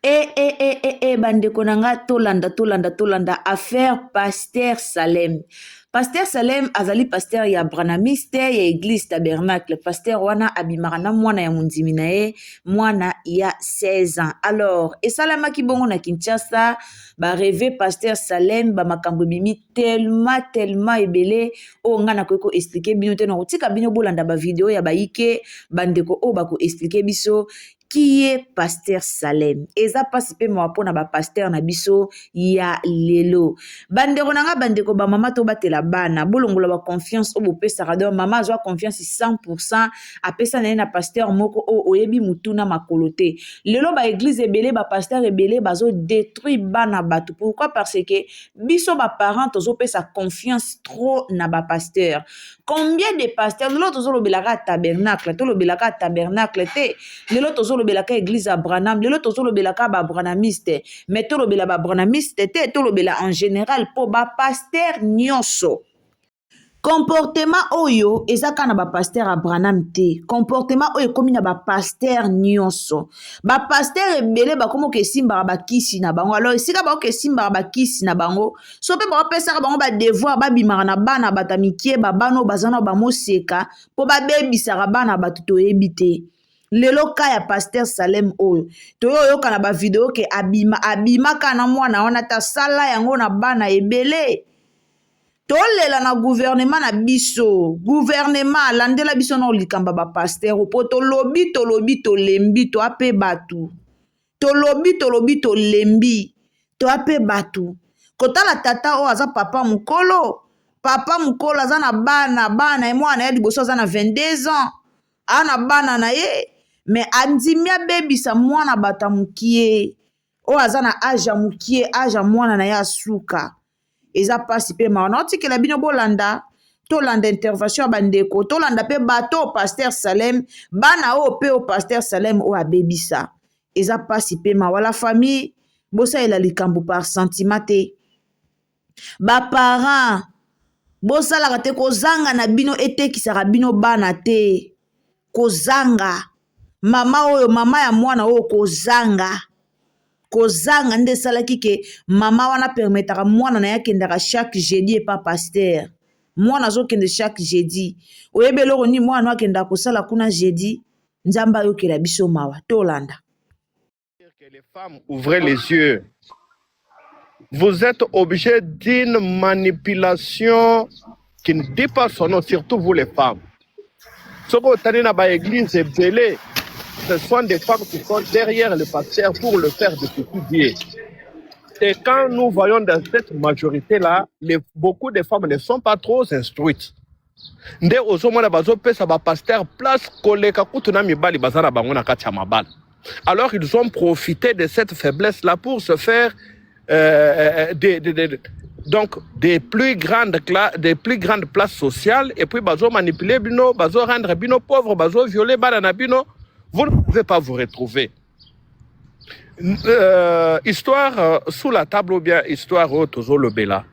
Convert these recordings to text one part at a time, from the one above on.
Bandeko nanga tolanda affaire Pasteur Salem. Pasteur Salem azali pasteur ya Branamiste ya Église Tabernacle. Pasteur wana abimarana mwana ya mundimi na ye mwana ya 16 ans. Alors, esalamaki bongo na Kinshasa ba rêvé Pasteur Salem ba makambo bimi tellement ebele o ngana ko expliquer bino te no tika bino bolanda ba video ya baike bandeko o bako expliquer biso qui est Pasteur Salem. Eza pasipe mo apona ba pasteur na biso ya lelo. Bandeko nanga bandeko ba mama to batela bana bolongola ba confiance o bopesa radeur mama azwa confiance 100% apesa na pasteur moko o oyebi mutuna makolote. Lelo ba église ebele ba pasteur ebele bazo détruit bana batu. Pourquoi? Parce que biso ba parents tozo pesa confiance trop na ba pasteur. Combien de pasteurs lelo tozo lobelaka tabernacle to lobelaka tabernacle te lelo tozo lobelaka église à Branham lelo tozo lobelaka ba branamiste mais to lobela ba branamiste te to lobela en général po ba pasteur nyonso. Comportement oyo ezaka na ba pasteur Abraham te. Comportement oyo komi na ba pasteur nyonso. Ba pasteur ebele ba komo ke simba ba kisi na bango. Alors esika ba ke simba ba kisi na bango. So pe ba pesa bango ba devoir ba bimara na bana batamikie ba bano bazana ba moseka po ba bebisa bana batuto ebite. Lelo ka ya Pasteur Salem oyo. Toyo yoka na ba video ke abima kana mwana wana ta sala yango na bana ebele. Tolela na gouvernement na biso. Gouvernement landela biso na likamba ba pasteur po to lobi to lembi to ape batu. To lobi to lembi to ape batu. Kota la tata o aza papa mukolo. Papa mukolo aza na bana e mwana ya liboso aza na 22 ans. Ana bana na ye. Mais andimia baby sa mwana bata mukie. O aza na aja mukie aja mwana na ya suka. Eza pasi pe mawana otike la bino bolanda to landa intervention bandeko to landa pe bato Pasteur Salem bana o pe o Pasteur Salem o abebisa eza pasi pe mawala famille bosa ela likambo par sentiment te ba parents bosa la kate kozanga na bino etekisaka bino bana te kozanga mama oyo mama ya mwana o kozanga kozanga nde salaki ke mama wana permetaka mwana na yakendaka chaque jeudi et pas pasteur mwana zo kende chaque jeudi oyebeloko ni mwana akenda kosala kuna jeudi nzamba yokela biso mawa tolanda que les femmes ouvrez les yeux. Vous êtes obligés d'une manipulation qui ne dit pas son nom, surtout vous les femmes. Ce que vous tenez dans l'église est belé. Ce sont des femmes qui sont derrière le pasteur pour le faire de étudier. Et quand nous voyons dans cette majorité-là, beaucoup de femmes ne sont pas trop instruites. Nde ozomona bazopesa ba pasteur place koleka kutuna mibali bazana bango na kati ya mabala. Alors ils ont profité de cette faiblesse-là pour se faire des plus grandes places sociales et puis bazo manipuler bino, bazo rendre bino pauvres, bazo violer banana bino. Vous ne pouvez pas vous retrouver. Histoire sous la table ou bien histoire tozo lobela.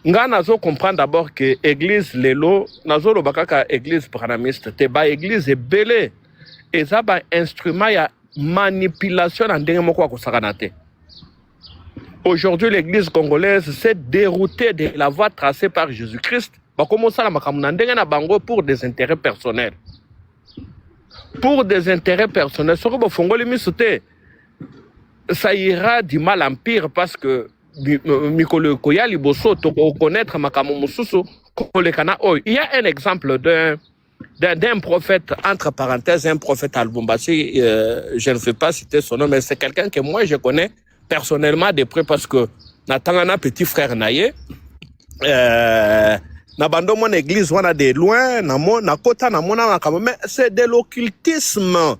Nga nazo comprendre d'abord que église lelo nazo lobakaka église branamiste te ba église ebele eza ba instrument ya manipulation na ndenge moko akosakana te. Aujourd'hui l'église congolaise s'est déroutée de la voie tracée par Jésus-Christ. Ba commencer na makambo na ndenge na bango pour des intérêts personnels. Pour des intérêts personnels, ça ira du mal en pire parce que il y a un exemple d'un prophète, entre parenthèses, un prophète al-Bombassi, je ne vais pas citer son nom, mais c'est quelqu'un que moi je connais personnellement de près parce que Natangana, petit frère Naye, na bando mon église wana de loin na kota na mona mais c'est de l'occultisme.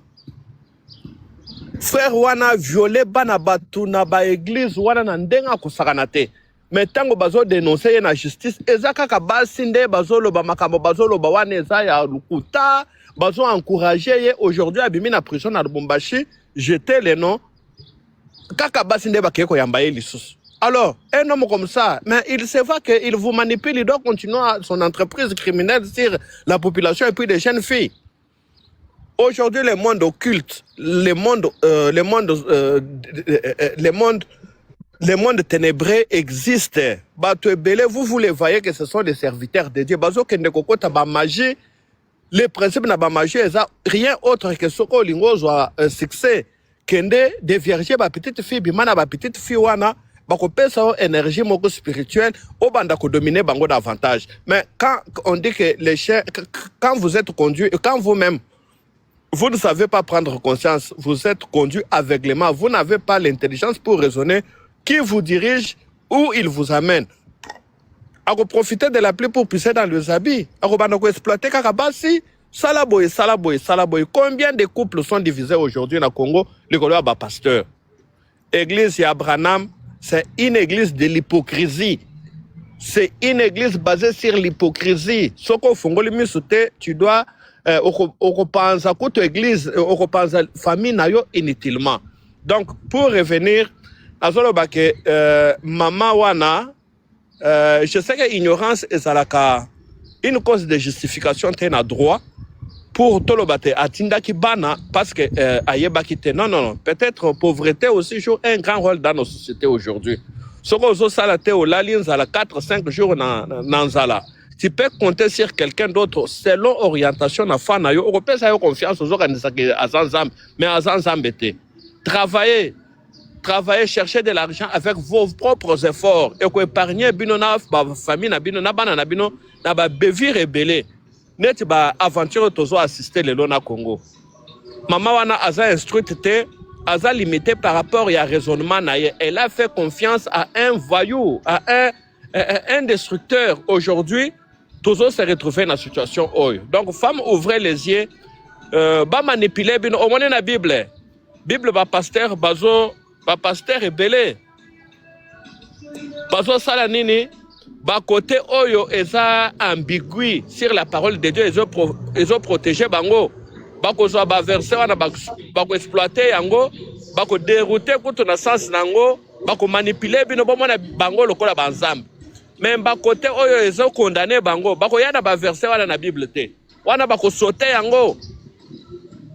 Frère wana violé bana batu na ba église wana na ndenga kusakana te. Mais tango bazo dénoncer na justice ezaka ka basinde bazo loba makambo bazo loba wana eza ya lukuta bazo encourager aujourd'hui abimi na prison na Lubumbashi jeter les noms kaka basinde bakeko yambaye lisusu. Alors, un homme comme ça, mais il se voit qu'il vous manipule, il doit continuer son entreprise criminelle sur la population et puis des jeunes filles. Aujourd'hui, le monde occulte, le monde ténébreux existe. Vous les voyez que ce sont des serviteurs de Dieu. Bazo kende kokota ba magie, les principes na ba magie, rien autre que ce qu'on lingozo un succès. Kende des vierges, ba petite fille, bimana ba petite fille wana, ba ko pesa énergie moko spirituelle, au banda ko dominer bango davantage. Mais quand on dit que les chiens, quand vous êtes conduit, quand vous-même vous ne savez pas prendre conscience, vous êtes conduit aveuglément, vous n'avez pas l'intelligence pour raisonner qui vous dirige, où il vous amène. À profiter de la pluie pour pisser dans les habits, à exploiter Kakabasi, Salaboy, Salaboy, Salaboy. Combien de couples sont divisés aujourd'hui dans le Congo? Le Congo a pasteur. Église Abraham, c'est une église de l'hypocrisie. C'est une église basée sur l'hypocrisie. Ce qu'on fait, tu dois repenser à toute église, repenser à la famille inutilement. Donc, pour revenir, maman wana, je sais que l'ignorance est une cause de justification à droit pour tout le bâté atinda ki bana parce que ayeba kite non peut-être pauvreté aussi joue un grand rôle dans nos sociétés aujourd'hui. Ce qu'on zo salate au lalins à la 4-5 jours dans zala. Tu peux compter sur quelqu'un d'autre selon orientation na fana yo européen ça yo confiance aux organisateurs azanzam mais azanzam bete. Travailler, chercher de l'argent avec vos propres efforts et que épargner binona ba famille na bino na bana na bino na ba bevi rebelle. Net ba aventure tozo assister le lona Congo. Maman wana aza instruite te, aza limité par rapport à raisonnement naie. Elle a fait confiance à un voyou, à un destructeur. Aujourd'hui, tozo se retrouver dans la situation oyo. Donc femme ouvrez les yeux, ba manipuler bino au moins na Bible. Bible ba pasteur rebelle. Bazo sala nini? Ba côté oyo eza ambigu sur la parole de Dieu, ils ont protégé bango. Bako zo ba verset wana bako exploiter yango, bako dérouter kutu na sens nango, bako manipuler bino bomona bango lokola banzambe. Mais ba côté oyo ils ont condamné bango, bako yana ba verset wana na Bible te. Wana bako sauter yango.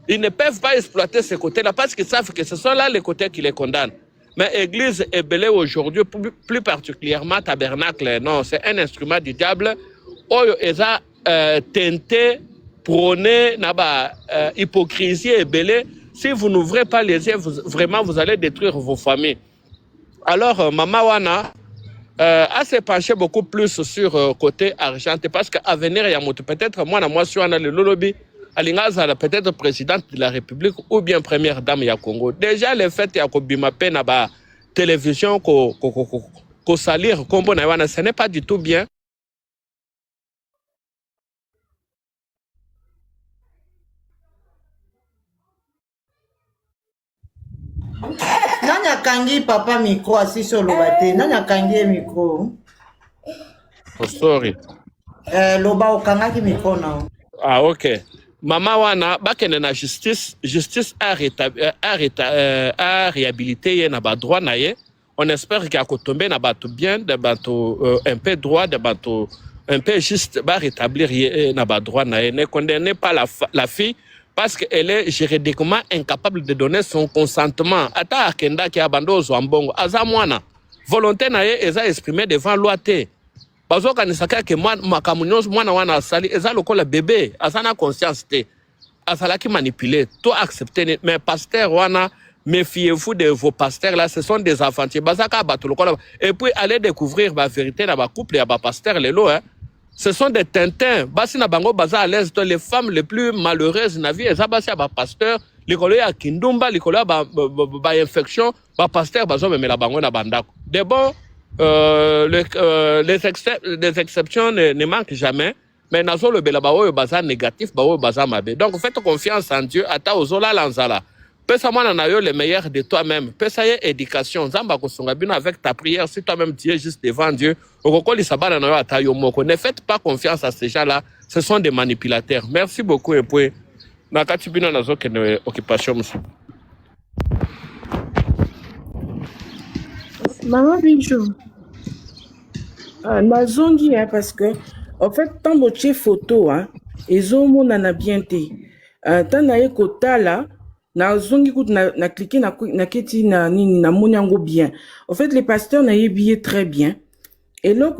Ils ne peuvent pas exploiter ces côtés-là parce qu'ils savent que ce sont là les côtés qui les condamnent. Mais l'église est belée aujourd'hui, plus particulièrement tabernacle, non, c'est un instrument du diable. Oyo eza tenté, prôné, naba hypocrisie et belée. Si vous n'ouvrez pas les yeux, vraiment vous allez détruire vos familles. Alors, Mama Wana a se penché beaucoup plus sur côté argent parce qu'à venir, il y a peut-être moi sur le lolobi. Alingaza peut-être présidente de la République ou bien première dame du Congo. Déjà, le fait qu'il y a Bimapé na ba télévision ko salir combo na wana, ce n'est pas du tout bien. Nanya kangi papa micro assis sur le bâté. Nanya kangi micro. Oh, sorry. Loba okangaki micro na. Ah, ok. Maman wana bakene na justice a réhabilité na ba droit na ye. On espère qu'il a tombé na bato bien de bato un peu droit de bato un peu juste va rétablir na ba droit na ye. Ne condamnez pas la fille parce qu'elle est juridiquement incapable de donner son consentement. Ata akenda ki abando zwambongo aza mwana volonté na ye eza exprimé devant loi te. Bazo kanisaka ke makamunyo mwana wana asali eza lokola bébé asana conscience te asala ki manipuler to accepter mais pasteur wana méfiez-vous de vos pasteurs là, ce sont des aventuriers bazaka bato lokola et puis allez découvrir la vérité dans ba couple et ba pasteur lelo hein. Ce sont des tintins basi na bango baza à l'aise les femmes les plus malheureuses na vie eza basi ba pasteur likolo ya kindumba likolo ba infection ba pasteur bazo memela bango na bandako de bon. Les exceptions ne manquent jamais, mais nazo le belabao est bazar négatif, bao bazar mabe. Donc faites confiance en Dieu, ata ozola lanzala. Pesa mwana na yo le meilleur de toi-même. Pesa ye éducation, zamba kosonga bino avec ta prière, si toi-même tu es juste devant Dieu, okokoli sabana na yo ata yo moko. Ne faites pas confiance à ces gens-là, ce sont des manipulateurs. Merci beaucoup et puis nakati bino nazo kene occupation monsieur. Maman Bijou, nazongi parce que en fait tant que photo ils ont mon bien té tant na ye kotala na zongi kutu na cliquer na keti na nini na moni yango bien. En fait les pasteurs na yebi très bien. Et donc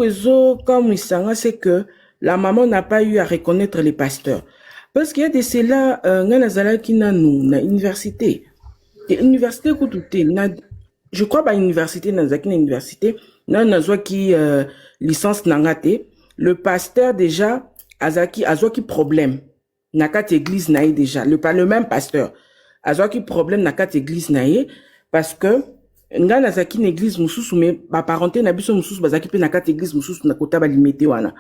comme isanga c'est que la maman n'a pas eu à reconnaître les pasteurs. Parce qu'il y a de cela nga nazala ki na nous na université. Et université kutu na je crois ba université na zaki na université na nazwa ki licence nangate. Le pasteur déjà azaki azwaki problème na kat église naïe déjà le même pasteur azwaki problème na kat église naïe parce que nga nazaki na église mususu mais ba parenté na biso mususu bazaki pe na kat église mususu na kota ba limité wana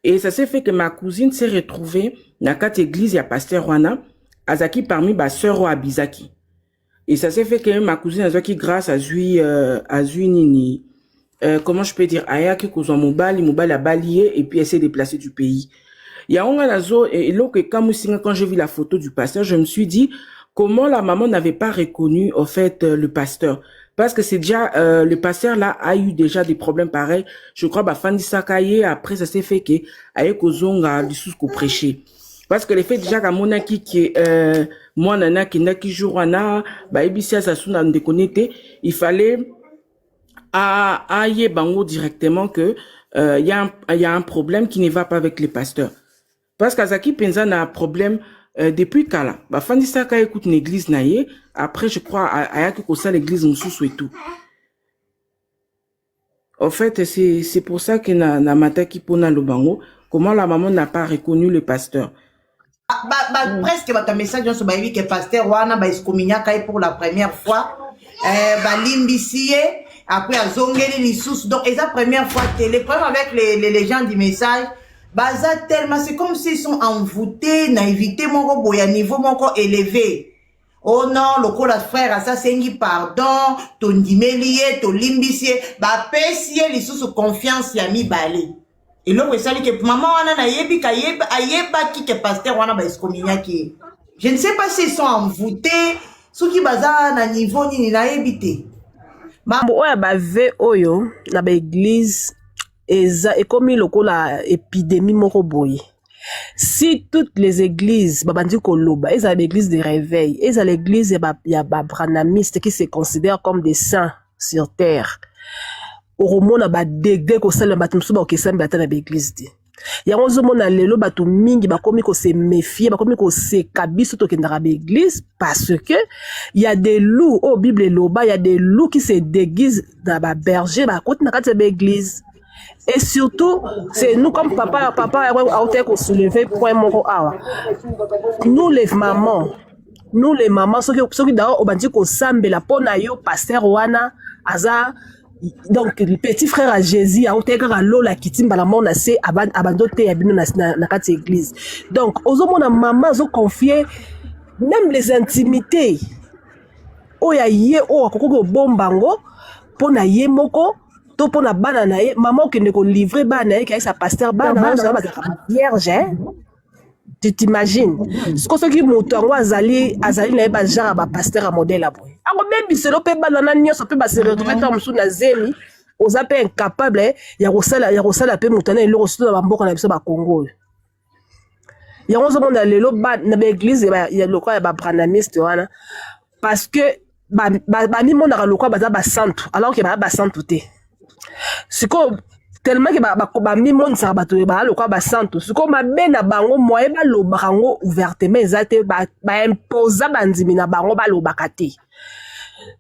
et ça s'est fait que ma cousine s'est retrouvée na kat église ya pasteur wana azaki parmi ba sœur wa bizaki et ça s'est fait que ma cousine azwaki grâce à zui nini comment je peux dire ayaki kozwa mobali a balié et puis elle s'est déplacée du pays. Il y a un nazo et quand j'ai vu la photo du pasteur, je me suis dit comment la maman n'avait pas reconnu au fait le pasteur parce que c'est déjà le pasteur là a eu déjà des problèmes pareils. Je crois bah Fandi Sakaye après ça s'est fait que ayekozonga lisous ko prêcher. Parce que le fait déjà qu'à mon aki qui moi nana qui n'a qui jour wana bah ebisia ça suna de connecter, il fallait à Bango directement que il y a un problème qui ne va pas avec les pasteurs parce qu'Azaki Penza a un problème depuis Kala bah Fandi Saka écoute une église naïe après je crois à ça l'église Moussous et tout en fait c'est pour ça que na mataki pona le Bango comment la maman n'a pas reconnu le pasteur presque votre message sur baïvi que pasteur wana ba escominia kai pour la première fois ba limbisie après à zongeli les sous donc et la première fois que les problèmes avec les gens du message baza tellement c'est comme s'ils sont envoûtés naïveté mon boya niveau mon élevé oh non le la frère ça c'est un pardon ton dimelie ton limbisie ba pesier les sous confiance ya mi balé et là ça dit que maman wana na yebi ka ayeba ki que pasteur wana ba escominia ki je ne sais pas s'ils sont envoûtés ceux qui baza na niveau ni na yebité oya bave oyo na ba église eza ekomi lokola épidémie moko boye si toutes les églises babandi koloba eza l'église de réveil eza l'église ya ba branamistes qui se considèrent comme des saints sur terre oromona ba degré ko sala bato msuba okesamba ata na ba église te yango zomona lelo bato mingi bakomi ko se méfier bakomi ko se kabiso to kendara ba église parce que il y a des loups au Bible loba il y a des loups qui se déguisent dans ba berger ba côté na kati ba église et surtout c'est nous comme papa a été ko soulever point moko awa nous les mamans ceux qui d'ailleurs obandi ko sambela pona yo pasteur wana aza donc le petit frère à Jésus a été à lola kitimba la mona c'est abandoté ya bino na kati église donc ozomona maman zo confier même les intimités oya ye o akoko bombango pona ye moko to pona bana na ye maman qui ne ko livrer bana ye qui sa pasteur bana ça va être vierge tu t'imagines ce que ceux qui montent azali na ba genre ba pasteur à modèle à boy ako même biselo pe bana na nyonso pe ba se retrouver tant musu na zemi oza pe incapable ya kosala pe mutana eloko surtout na bamboka na biso ba Congo yango zo mona lelo ba na ba église ya lokwa ya ba branamiste wana parce que ba mi mona lokwa baza ba santu alors que ba santu te siko tellement que ba mi monde ça bato ba lokwa ba santu siko mabe na bango moye ba lobango ouvertement ezate ba imposa bandimi na bango ba lobaka te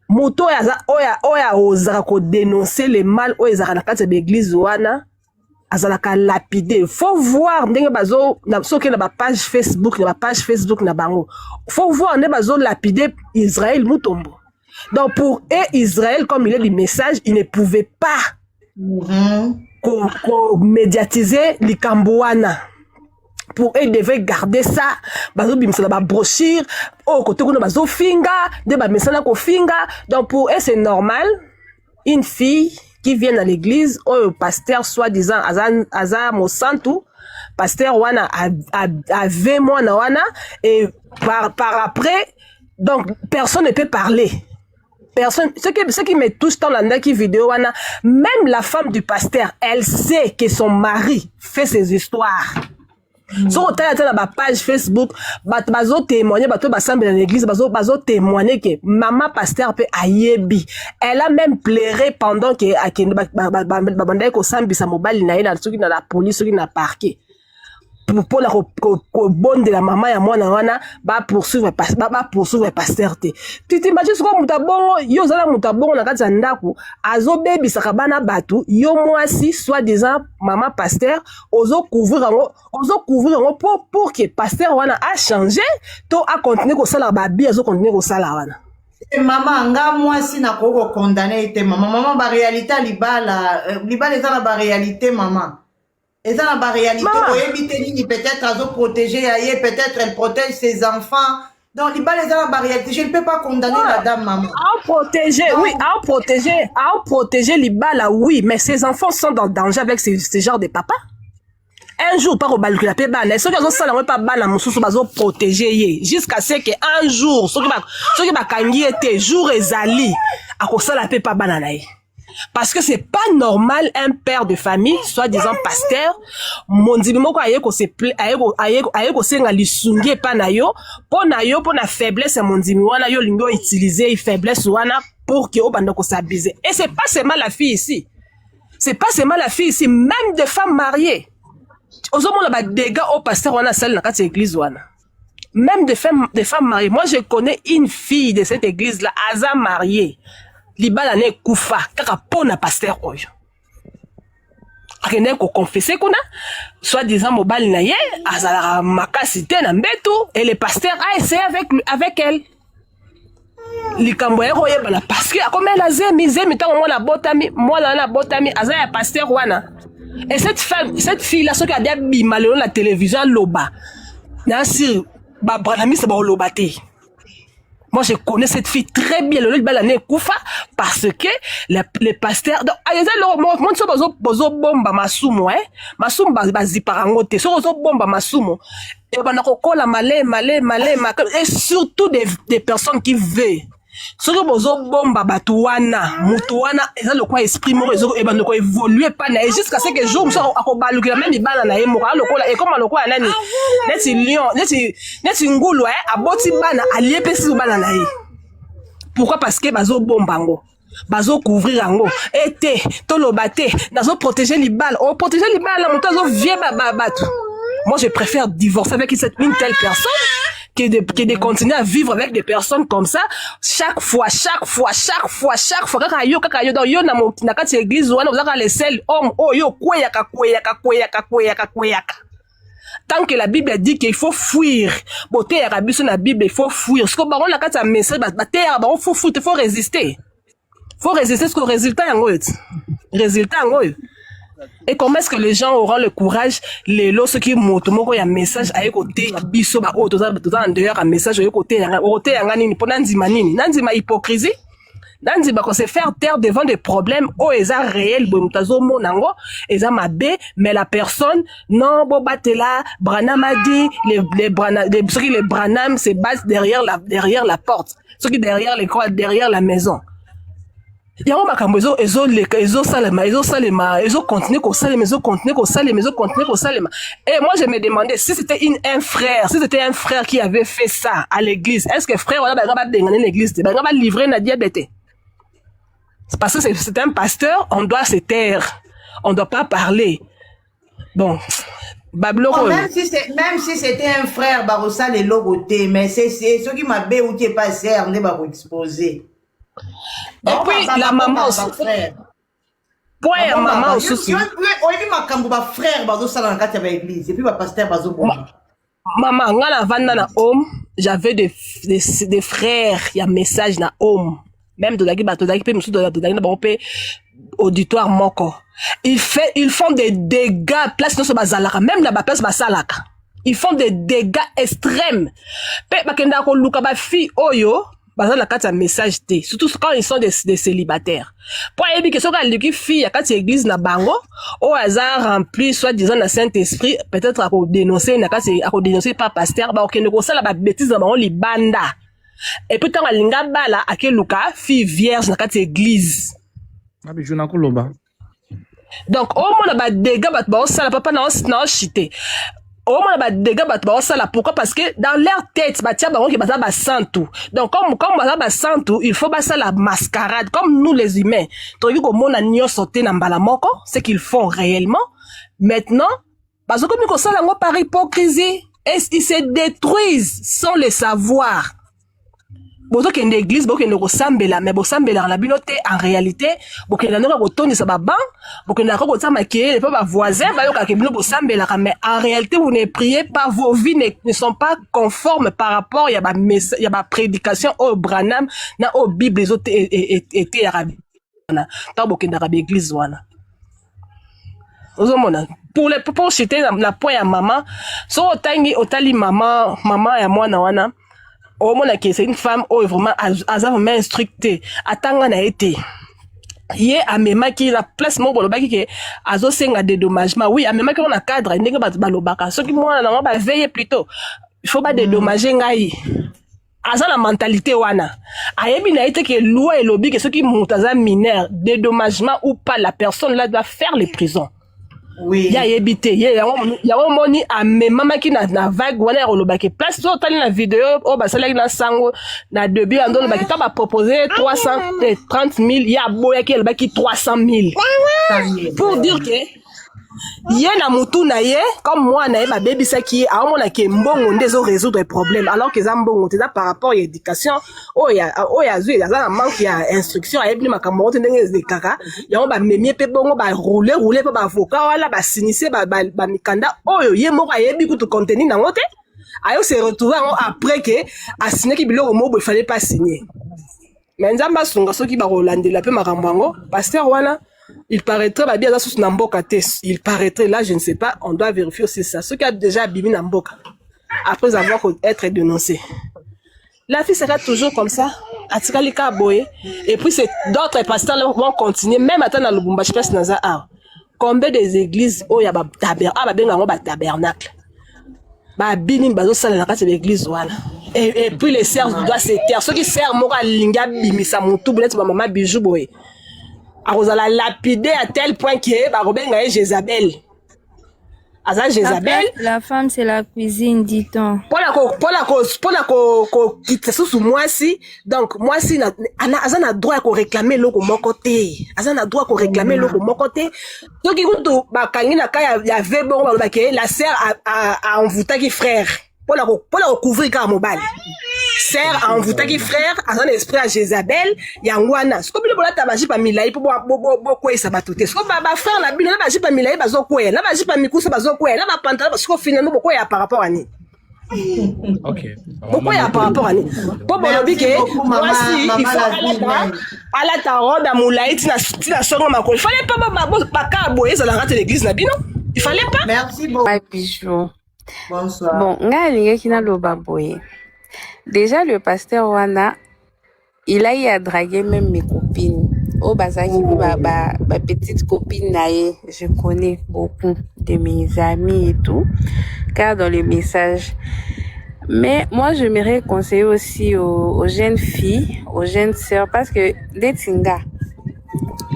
moto oya ozaka ko dénoncer le mal oya ezaka na kati ya l'église wana azalaka lapidé faut voir ndenge bazo na soki na ba page Facebook na bango faut voir ndenge bazo lapidé Israël Mutombo donc pour Israël comme il est du message il ne pouvait pas médiatiser likambo wana pour eux devait garder ça bazo bimisa ba brochure au côté kuna bazo finga de ba mesana ko finga donc pour eux c'est normal une fille qui vient à l'église au pasteur soi-disant aza mosantu pasteur wana avait mwana wana et par après donc personne ne peut parler. Personne, ce qui me touche dans la vidéo wana, même la femme du pasteur elle sait que son mari fait ses histoires. So otala tala ba page Facebook, bazo témoigner, bato basambe dans l'église, bazo témoigner que maman pasteur peut ayebi. Elle a même pleuré pendant que babandai ko sambisa mobali na ina soki na la police soki na parquet. Pour la bonne de la maman ya mwana wana ba poursuivre pasteur te. Tu t'imagines ce que mutabongo yo zala mutabongo na kati ya ndako azo baby sakabana batu yo mwasi soit disant maman pasteur ozo couvrir ngo pour que pasteur wana a changé to a continuer ko sala babi azo continuer ko sala wana. Maman nga mwasi na koko condamner te maman ba réalité libala eza na ba réalité maman. Et ça, la réalité, peut-être à protéger, peut-être elle protège ses enfants. Donc, les réalité, je ne peux pas condamner la dame, maman. À protéger, oui, à protéger les balles, oui, mais ses enfants sont dans danger avec ce genre de papa. Un jour, pas au bal que la paix banne, ceux qui ont ça, pas balle à mon sous, protéger, jusqu'à ce qu'un jour, ceux qui va gagner tes jours et zali, à cause de la paix pas banane. Parce que c'est pas normal un père de famille, soit disant pasteur, mon dimoko ayeko se ayeko senga lisungi pa na yo, pour na faiblesse mon dimi wana yo lingo utiliser faiblesse wana pour que o banda ko s'abuser. Et c'est pas seulement la fille ici. C'est pas seulement la fille ici, même des femmes mariées. Ozomona ba dégâts au pasteur wana celle na kati église wana. Même des femmes mariées. Moi je connais une fille de cette église là, Aza mariée. Libala ne kufa kaka pona pasteur oyo akende ko confesser kuna soit disant mobali na ye azala makasi te na mbetu et le pasteur a essayé avec elle likambo yako yebala parce que akomela zemi tango mwana na botami aza ya pasteur wana et cette fille là soki adia bima lelo la télévision loba na sir ba branamisa ba loba te. Moi, je connais cette fille très bien. Le balane koufa parce que les pasteurs. Donc, mon so bozo bomba masumo, masumo bazi parangote. So bozo bomba masumo. Et banako kola malé. Et surtout des personnes qui veulent. So bozo bomba batuana, mutuana. Et ça le quoi esprit mo rezo et banako évoluer pas na jusqu'à ce que jour so akobalu que même ibala na emo le kola et comme le quoi nani. Neti lion, neti ngulu aboti bana allié pesi bana na ye. Pourquoi? Parce que bazo bombango. Bazo couvrir ango. Ete, tolobate, nazo protéger les balles. Oh, protéger les balles, la montazo vie babatu. Moi, je préfère divorcer avec une telle personne que de continuer à vivre avec des personnes comme ça. Chaque fois. Kaka yo, dans yo na kati église, wana, ozaka les seuls hommes, oh yo, kweyaka. Tant que la Bible dit qu'il faut fuir, beauté et rabis sur la Bible, il faut fuir. Ce que baron la carte a message, baron faut fuir, il faut résister. Faut résister ce que résultat en haut. Et comment est-ce que les gens auront le courage, les lots, ceux qui montent, il y a un message à côté, biso, ba, oh, tout ça, en dehors, un message à côté, nandima hypocrisie. Nandi ba ko se faire taire devant des problèmes oh eza réel bo mutazo monango eza mabe mais la personne non bo batela Branham a dit les Branham se basent derrière la porte ceux qui derrière l'école derrière la maison yango makambo ezo salema continuer ko salema et moi je me demandais si c'était un frère qui avait fait ça à l'église est-ce que frère wala ba dengana l'église ba livrer na diabète. Parce que c'est un pasteur, on doit se taire. On doit pas parler. Bon. Bablo. Même si c'était un frère, Barossa les logotés, mais c'est ce qui m'a bé ou qui est pas serre, on est pas exposé. Et puis, la maman aussi. Point, maman aussi. On dit ma kambuba frère, Barossa dans la carte avec l'église. Et puis, ma pasteur, Bazo. Maman, ngala vanda na home, j'avais des frères, il y a message na home. Même de auditoire moko. Ils font des dégâts, place non bazalaka, même la place basalaka. Ils font des dégâts extrêmes. Pe bakenda ko luka ba fi oyo, bazalaka ta message té, surtout quand ils sont des célibataires. Pour yebi que soka luki fi ya kati église na bango, au hasard rempli soit disant na Saint-Esprit, peut-être à dénoncer na kati à dénoncer pas pasteur, ba okende ko sala ba bêtise na bango li banda. Et puis, tant que l'inga bala, à quel luka, fille vierge, dans cette église. Donc, au moins, bah, des gars, bah, ça, la papa, n'a chité. au moins ba dégâts ba ça là pourquoi parce que dans leur tête ba tia bango ki ba santu donc comme ba santu il faut ba ça la mascarade comme nous les humains toki ko mona nyonso te na mbala moko c'est qu'ils font réellement maintenant parce que comme ça là par hypocrisie et ils se détruisent sans le savoir. Bozo kende église bo kende ko sambela mais bo sambela la binote en réalité bo kende na ko toni sa ba ban bo kende ko tsama ke les pas voisins ba yo ka ke bino bo sambela mais en réalité vous ne priez pas, vos vies ne sont pas conformes par rapport ya ba prédication au Branham na au Bible les autres était arabe na ta bo kende arabe église wana ozomona pour citer la point ya maman so otali maman ya mwana wana au moins c'est une femme oh vraiment vraiment instructée atanga na été yé amema ki la place mo bolobaki ke azo senga dédommagement oui amema ki on a cadre ndenge balobaka ce qui moi na ba veiller plutôt il faut pas dédommager ngai aza la mentalité wana ayebi na été que loi et lobby que ceux qui montaza mineur dédommagement ou pas la personne là doit faire les prisons. Oui. Ya yebite ya moni a mama ki na vague wana ro lobaki place so tali na vidéo o ba sala na sango na début ando lobaki ta ba proposer 330 000 ya boya ki lobaki 300 000 pour dire que yé na mutu na yé comme moi na yé ba baby saki a mona ke mbongo ndezo résoudre problème alors que za mbongo teza par rapport à éducation o ya zui ya za manque ya instruction a yebli makambo ndenge zekaka ya ba memie pe bongo ba rouler pe ba avocat wala ba sinise ba mikanda oyo yé moko a yebi kutu contenu na ngote ayo se retrouver après que a signé ki biloko mo il fallait pas signer mais nzamba sunga soki ba rolandela pe makambo ngo pasteur wana il paraîtrait bien ça sous Namboka test. Il paraîtrait là, je ne sais pas, on doit vérifier aussi ça. Ceux qui a déjà abîmé Namboka après avoir été dénoncé. La fille sera toujours comme ça, à Tikalika Boye. Et puis d'autres pasteurs vont continuer, même à dans le Lubumbashi place Naza. Combien des églises où il y a un tabernacle? Bah binim bazo sala na kati l'église voilà. Et puis les sœurs doivent se taire. Ceux qui servent mora linga bimisa mutu bulet ba mama bijou boye. Arozala lapidé à tel point que ba robenga Jézabel. Aza Jézabel. La femme c'est la cuisine dit-on. Pour la quitter sous moi si donc moi si aza na droit ko réclamer loko moko te. Aza na droit ko réclamer loko moko te. Donc ikutu ba kangi na ka ya ve bon ba ke la sœur a envoûté frère. Pour la couvrir comme mobile. Sœur a envoûté frère, a un esprit à Jézabel, yangwana. Ce que vous voulez tabaji pa milai pour quoi ça va tout. Ce que ba frère na bino na baji pa milai bazo quoi, na baji pa mikusa bazo quoi, na ba pantalon parce que finalement pourquoi ya par rapport à ni. OK. Pourquoi ya par rapport à ni. Pour bolobi ke moi si il faut ala ta robe à moulai tina songo makolo. Il fallait pas ka boyer ça la rate l'église na bino. Il fallait pas. Merci beaucoup. Ouais, bijou. Bonsoir. Bon, nga lingi na loba boye. Déjà le pasteur wana il a eu à draguer même mes copines. Oh bazaki ba petite copine nae, je connais beaucoup de mes amis et tout car dans les messages. Mais moi j'aimerais conseiller aussi aux jeunes filles, aux jeunes sœurs parce que les tinga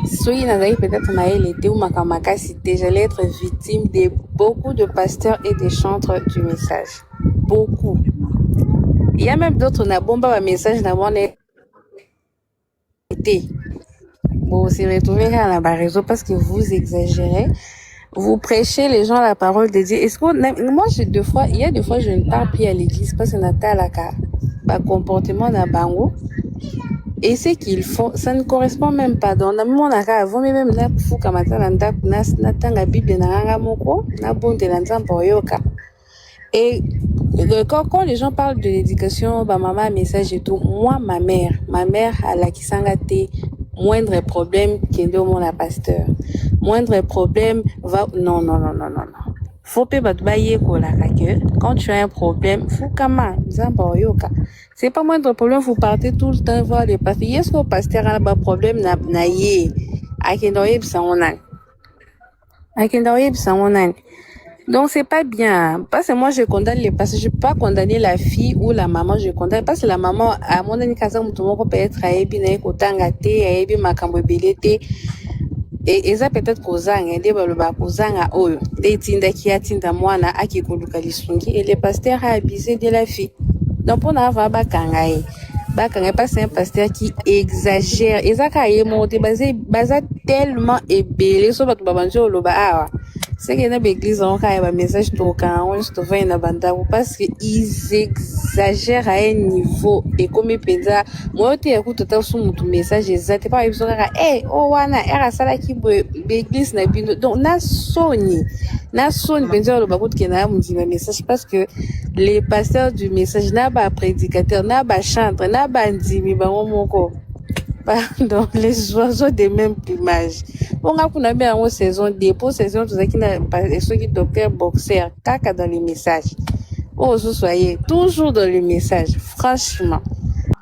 soyez nazali peut-être naël était ou makamaka cité, j'allais être victime de beaucoup de pasteurs et de chantres du message. Beaucoup. Il y a même d'autres na bomba message na mon été. Bon, c'est retrouvé à la réseau parce que vous exagérez. Vous prêchez les gens la parole de Dieu. Est-ce que moi il y a des fois je ne pars plus à l'église parce que natalaka ba comportement na bango. Et ce qu'ils font, ça ne correspond même pas. Donc, mon avant même là, fou kamata landa na tanga Bible na ranga moko, na bonde landa yoka. Et quand les gens parlent de l'éducation, bah maman message et tout, moi ma mère à la kisangate moindre problème qui est mon la pasteur. Moindre problème va non. Faut pas bailler que quand tu as un problème, faut kama zamba yoka. C'est pas moindre problème, vous partez tout le temps voir les pasteurs. Est-ce que le pasteur a un problème na yé akendoye bisangonan. Donc c'est pas bien. Parce que moi je condamne les pasteurs, je peux pas condamner la fille ou la maman, je condamne parce que la maman à mon avis kaza mutu moko peut être ayebi na ekotanga te, ayebi makambo belete. et eza peut-être kozanga nde baloba kozanga oyo nde etindaki atinda mwana akikoluka lisungi et le pasteur a abusé de la fille. Donc pour n'avoir bakanga ye pas c'est un pasteur qui exagère eza ka ye monte baza tellement ébélé so bato babanzi oloba awa c'est que na l'église on ka ba message to kan on se trouve na banda parce que ils exagèrent à un niveau et comme penza moi te écoute ta sou mutu message exact pas ebiso kaka oh wana era sala ki l'église na bino donc na soni penza oloba ko ke na mundima message parce que les pasteurs du message na ba prédicateur na ba chantre na ba ndimi bango moko pardon les oiseaux de même plumage on a kuna bien en saison dépôt saison tout ça qui na ceux qui docteur boxer caca dans les messages oh vous soyez toujours dans le message franchement.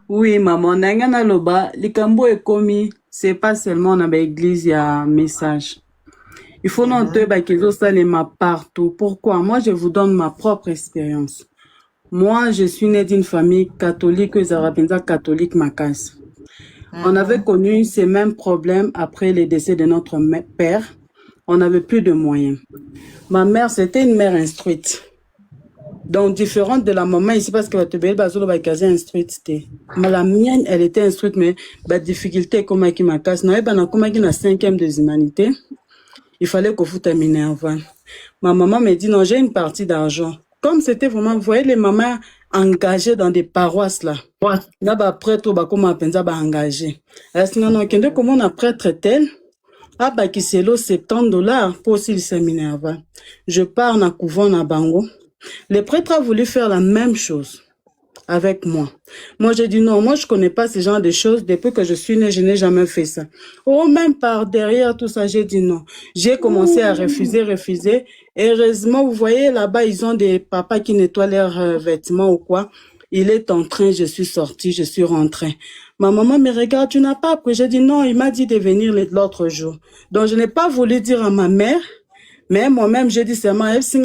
Oui maman nanga na loba likambo ekomi c'est pas seulement na ba église ya message. Il faut non te ba kizo salema partout. Pourquoi? Moi je vous donne ma propre expérience. Moi je suis née d'une famille catholique, les Arabenza catholique Makas. On avait connu ces mêmes problèmes après le décès de notre père. On n'avait plus de moyens. Ma mère, c'était une mère instruite. Donc, différente de la maman ici, parce que la tebele bazolo ba kazi instruite. Mais la mienne, elle était instruite, mais la difficulté, comme qui m'a cassé, comme qui na 5e des humanités, il fallait qu'on foute à Minerva. Ma maman me dit, non, j'ai une partie d'argent. Comme c'était vraiment, vous voyez les mamans engagées dans des paroisses là. Là, bah, prêtre, bah, comment pensa, bah, engagé. Est-ce que comment on a prêtre tel? Ah, bah, qui c'est l'eau, $70 pour aussi le séminaire. Je pars na couvent na Bango. Le prêtre a voulu faire la même chose avec moi. Moi, j'ai dit non, moi, je connais pas ce genre de choses. Depuis que je suis née, je n'ai jamais fait ça. Oh, même par derrière tout ça, j'ai dit non. J'ai commencé à refuser. Heureusement, vous voyez, là-bas, ils ont des papas qui nettoient leurs vêtements ou quoi. Il est en train, je suis sortie, je suis rentrée. Ma maman me regarde, tu n'as pas appris. J'ai dit non, il m'a dit de venir l'autre jour. Donc, je n'ai pas voulu dire à ma mère, mais moi-même, j'ai dit seulement, il s'est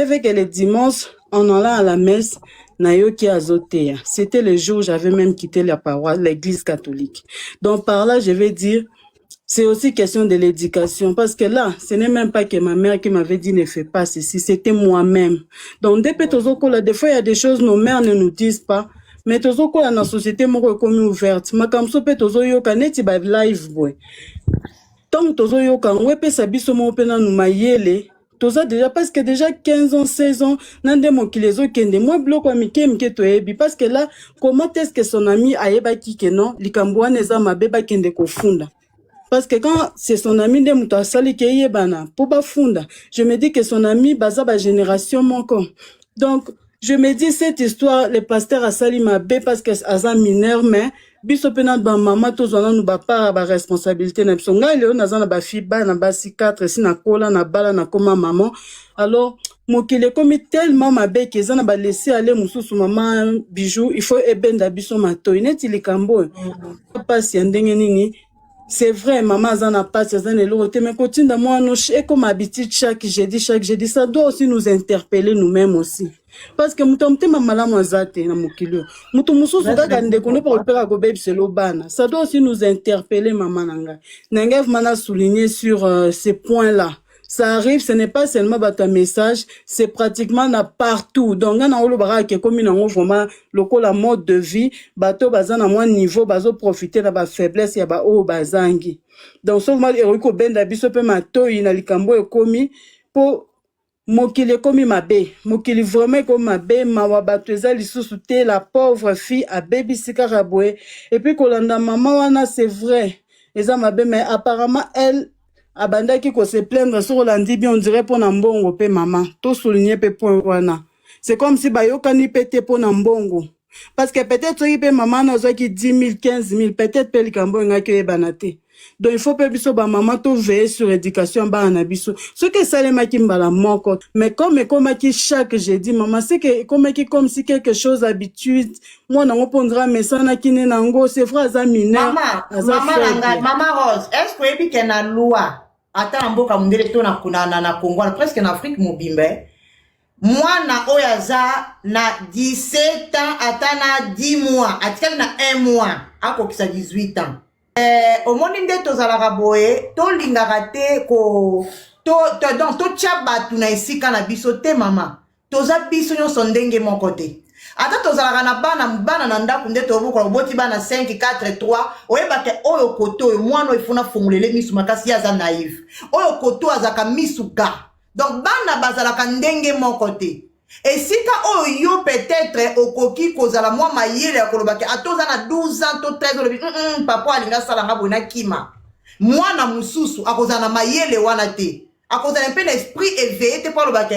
fait que le dimanche, en allant à la messe, Nayoki Azotea. C'était le jour où j'avais même quitté la paroisse, l'église catholique. Donc, par là, je vais dire, c'est aussi question de l'éducation. Parce que là, ce n'est même pas que ma mère qui m'avait dit ne fais pas ceci, c'était moi-même. Donc, des fois, il y a des choses nos mères ne nous disent pas. Mais tozoko la société moko comme ouverte. Makamso pe tozo yoka neti ba live boy. Tant tozo yoka ngwepe sabiso mo pe na numayele. Toza déjà parce que déjà 15 ans, 16 ans, nande mokilezo kende moi bloko mike to ebi parce que là comment est-ce que son ami ayeba ki ke non likambo neza mabeba kende kofunda. Parce que quand c'est son ami de muta sali ke yebana pour ba funda, je me dis que son ami baza ba génération moko. Donc je me dis cette histoire le pasteur a sali mabe parce que aza mineur mais biso pena ba mama tozana nu ba part ba responsabilité na biso ngai leo nazana ba fille ba na ba 4 si na kola na bala na koma maman alors mokile komi tellement mabe que zana ba laisser aller mususu maman bijou il faut ebenda biso mato ineti likambo passe ndenge nini. C'est vrai, maman zana passe zana l'autre mais continue moi no comme habitude chaque jeudi ça doit aussi nous interpeller nous-mêmes aussi. Parce que mutomte mamala mwazate na mokilo. Muto mususu kaka ndeko ne pas opéra ko baby selo bana. Ça doit aussi nous interpeller maman nanga. Nanga mana souligner sur ces points-là. Ça arrive, ce n'est pas seulement un message, c'est pratiquement na partout. Donc, on a olo baraka comme une vraiment local la mode de vie, bateau bazan à moins niveau, bazo profiter de la faiblesse ya ba o bazangi. Donc, sauf mal eriko benda biso pe mato ina likambo e komi po mokili komi mabe, mokili vraiment comme mabe, mawa bato eza lisusu te la pauvre fille a baby sikarabwe et puis kolanda maman wana c'est vrai. Eza mabe mais apparemment elle abandaki ko se plaindre sur l'andi bien on dirait pour nambongo pe maman to souligner pe point wana c'est comme si bayokani pété pour nambongo parce que peut-être il pe maman nazo ki 10 000 15 000 peut-être pe likambo ngaki ebanate donc il faut pe biso ba maman to veiller sur éducation ba na biso ce que ça les maki mbala moko mais comme qui chaque jeudi maman c'est que comme si quelque chose habitude moi on pondra mais ça na kine nango c'est vrai za mineur maman Rose est-ce que ebi que na loi ata mboka mundele to na kunana na Congo presque en Afrique mobimbe mwana oyaza na 17 ans ata na 10 mois atikali na 1 mois akokisa 18 ans omoni nde tozalaka boye tolingaka te donc totya bato na esika na biso te mama toza biso nyonso ndenge moko te ata tozalaka na bana na ndako nde tobokola oboti bana 5 4 3 oyebake oyo koto oyo mwana oyo ifuna fungulele misu makasi ye aza naive oyo koto azalaka misu ga donc bana bazalaka ndenge moko te esika oyo yo peut-être okoki kozala mwa mayele ya kolobaki atoza na 12 ans to 13 olobi papa alinga salanga boye na kima mwana mosusu akozala na mayele wana te akozala mpe na esprit éveillé te mpo alobaki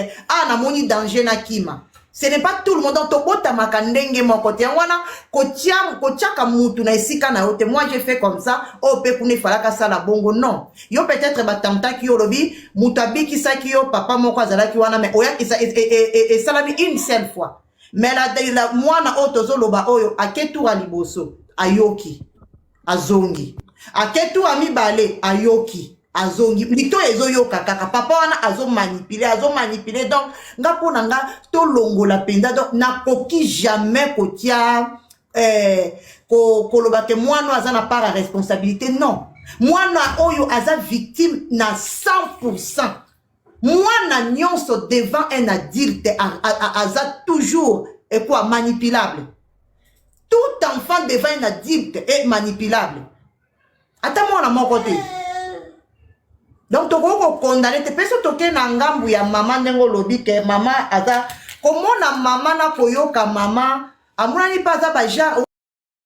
namoni danger na kima. Ce n'est pas tout le monde tobotamaka ndenge moko te wana kotiaka mutu na esika na yo te. Moi j'ai fait comme ça pe kune falaka sala bongo non yo peut-être batantaki yo lobi mutu abikisaki yo papa moko azalaki wana mais oyakisa esalami une seule fois mais la mwana oyo tozoloba oyo aketura liboso ayoki azongi aketura mibale ayoki azongi lito ezoyoka kaka papa wana azomanipule donc nga pona nga tolongola penda donc nakoki jamais kotia kolobake mwana aza na part ya responsabilité non mwana oyo aza victime na 100%. Mwana nyonso devant un adulte aza toujours manipulable. Tout enfant devant un adulte est manipulable. Ata mwana moko te. Donc toko condamné te peso toke na ngambu ya mama ndengo lobi ke mama aza komona mama na koyoka mama amuna ni paza baja